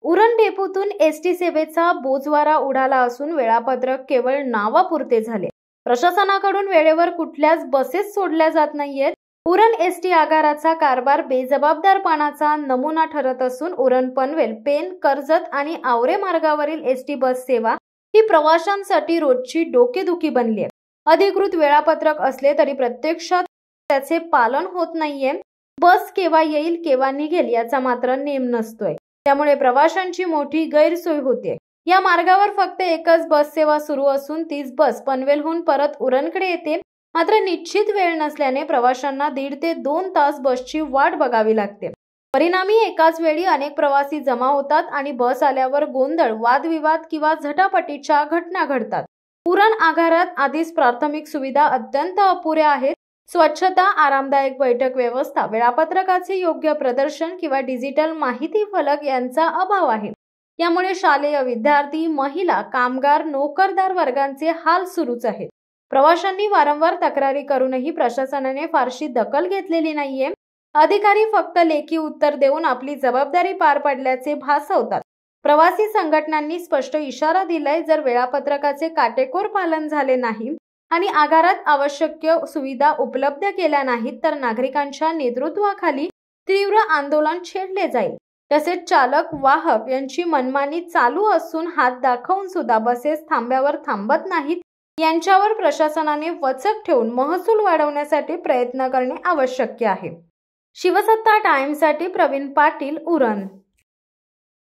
Uran डेपोतून ST सेवेचा बोजवारा उडाला असून वेळापत्रक केवळ नावापुरते झाले। प्रशासनाकडून वेळेवर कुठल्याच बसेस सोडल्या जात नाहीयेत। उरण एसटी आगाराचा कारभार बेजबाबदारपणाचा नमुना ठरत असून उरण पनवेल, पेन, कर्जत आणि आवरे मार्गावरील एसटी बस सेवा ही प्रवाशांसाठी रोजची डोकेदुखी बनली आहे। अधिकृत वेळापत्रक असले तरी प्रत्यक्षात त्याचे पालन होत नाहीये। बस केव्हा येईल केव्हा निघेल याचा मात्र नेम नसतोय। त्यामुळे प्रवाशांची मोठी गैरसोय होते। या मार्गावर फक्त एकच बस सेवा सुरू असून तीच बस पनवेलहून परत उरणकडे येते। मात्र निश्चित वेळ नसल्याने प्रवाशांना 1.5 ते 2 तास बसची वाट बघावी लागते। परिणामी एकाच वेळी अनेक प्रवासी जमा होतात आणि बस आल्यावर गोंधळ, वादविवाद किंवा झटापटीच्या घटना घडतात। उरण आगारात आधीच प्राथमिक सुविधा अत्यंत अपुऱ्या आहेत। स्वच्छता, आरामदायक बैठक व्यवस्था, वेळापत्रकाचे योग्य प्रदर्शन किंवा डिजिटल माहिती फलक यांचा अभाव आहे। यामुळे शालेय विद्यार्थी, महिला, कामगार, नोकरदार वर्गांचे हाल सुरूच आहेत। प्रवाशांनी वारंवार तक्रारी करूनही प्रशासनाने फारशी दखल घेतलेली नाहीये। अधिकारी फक्त लेखी उत्तर देऊन आपली जबाबदारी पार पाडल्याचे भासवतात। प्रवासी संघटनांनी स्पष्ट इशारा दिलाय, जर वेळापत्रकाचे काटेकोर पालन झाले नाही आणि आगारात आवश्यक सुविधा उपलब्ध केल्या नाहीत तर नागरिकांच्या नेतृत्वाखाली तीव्र आंदोलन छेडले जाईल। तसेच चालक, वाहक यांची मनमानी चालू असून हात दाखवून सुद्धा बसेस थांब्यावर थांबत नाहीत। यांच्यावर प्रशासनाने वचक ठेवून महसूल वाढवण्यासाठी प्रयत्न करणे आवश्यक आहे। शिवसत्ता टाइम्ससाठी प्रवीण पाटील, उरण।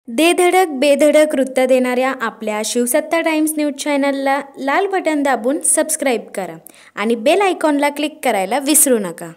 धडक बेधडक वृत्त देणाऱ्या आपल्या शिवसत्ता टाइम्स न्यूज चॅनलला लाल बटन दाबून सबस्क्राईब करा आणि बेल आयकॉनला क्लिक करायला विसरू नका।